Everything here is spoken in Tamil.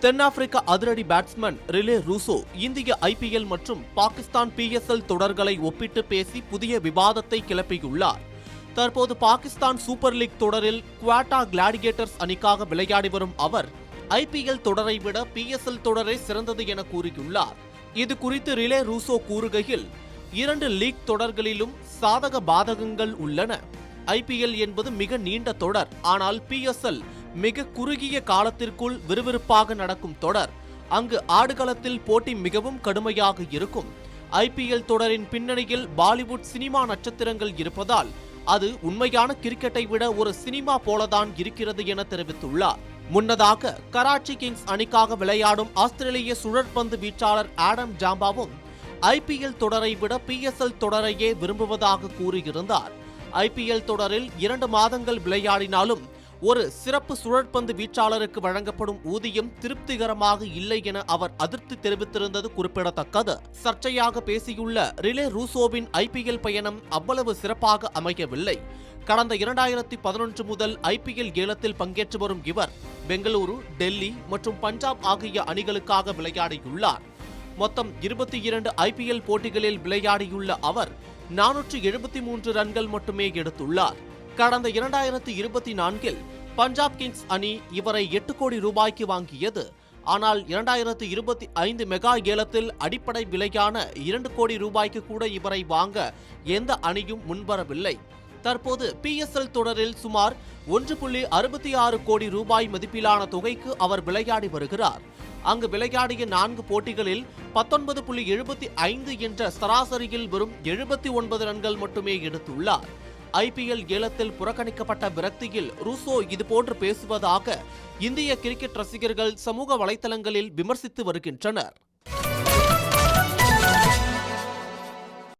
தென்னாப்பிரிக்க அதிரடி பேட்ஸ்மேன் ரிலே ரூசோ இந்திய IPL மற்றும் பாகிஸ்தான் PSL தொடர்களை ஒப்பிட்டு பேசி புதிய விவாதத்தை கிளப்பியுள்ளார். தற்போது பாகிஸ்தான் சூப்பர் லீக் தொடரில் குவாட்டா கிளாடியேட்டர்ஸ் அணிக்காக விளையாடி வரும் அவர் IPL தொடரை விட PSL தொடரே சிறந்தது என கூறியுள்ளார். இது குறித்து ரிலே ரூசோ கூறுகையில், 2 லீக் தொடர்களிலும் சாதக பாதகங்கள் உள்ளன. IPL என்பது மிக நீண்ட தொடர், ஆனால் PSL மிக குறுகிய காலத்திற்குள் விறுவிறுப்பாக நடக்கும் தொடர். அங்கு ஆடுகளத்தில் போட்டி மிகவும் கடுமையாக இருக்கும். IPL தொடரின் பின்னணியில் பாலிவுட் சினிமா நட்சத்திரங்கள் இருப்பதால் அது உண்மையான கிரிக்கெட்டை விட ஒரு சினிமா போலதான் இருக்கிறது என தெரிவித்துள்ளார். முன்னதாக கராச்சி கிங்ஸ் அணிக்காக விளையாடும் ஆஸ்திரேலிய சுழற்பந்து வீச்சாளர் ஆடம் ஜாம்பாவும் IPL தொடரை விட PSL தொடரையே விரும்புவதாக கூறியிருந்தார். IPL தொடரில் 2 மாதங்கள் விளையாடினாலும் ஒரு சிறப்பு சுழற்பந்து வீச்சாளருக்கு வழங்கப்படும் ஊதியம் திருப்திகரமாக இல்லை என அவர் அதிருப்தி தெரிவித்திருந்தது குறிப்பிடத்தக்கது. சர்ச்சையாக பேசியுள்ள ரிலே ரூசோவின் IPL பயணம் அவ்வளவு சிறப்பாக அமையவில்லை. கடந்த 2011 முதல் IPL ஏலத்தில் பங்கேற்று வரும் இவர் பெங்களூரு, டெல்லி மற்றும் பஞ்சாப் ஆகிய அணிகளுக்காக விளையாடியுள்ளார். மொத்தம் 22 IPL போட்டிகளில் விளையாடியுள்ள அவர் 473 ரன்கள் மட்டுமே எடுத்துள்ளார். கடந்த 2024இல் பஞ்சாப் கிங்ஸ் அணி இவரை 8 கோடி ரூபாய்க்கு வாங்கியது. ஆனால் 2025 மெகா ஏலத்தில் அடிப்படை விலையான 2 கோடி ரூபாய்க்கு கூட இவரை வாங்க எந்த அணியும் முன்வரவில்லை. தற்போது PSL தொடரில் சுமார் 1.66 கோடி ரூபாய் மதிப்பிலான தொகைக்கு அவர் விளையாடி வருகிறார். அங்கு விளையாடிய 4 போட்டிகளில் 19.75 என்ற சராசரியில் வெறும் 79 ரன்கள் மட்டுமே எடுத்துள்ளார். IPL ஏலத்தில் புறக்கணிக்கப்பட்ட விரக்தியில் ரூசோ இதுபோன்று பேசுவதாக இந்திய கிரிக்கெட் ரசிகர்கள் சமூக வலைதளங்களில் விமர்சித்து வருகின்றனர்.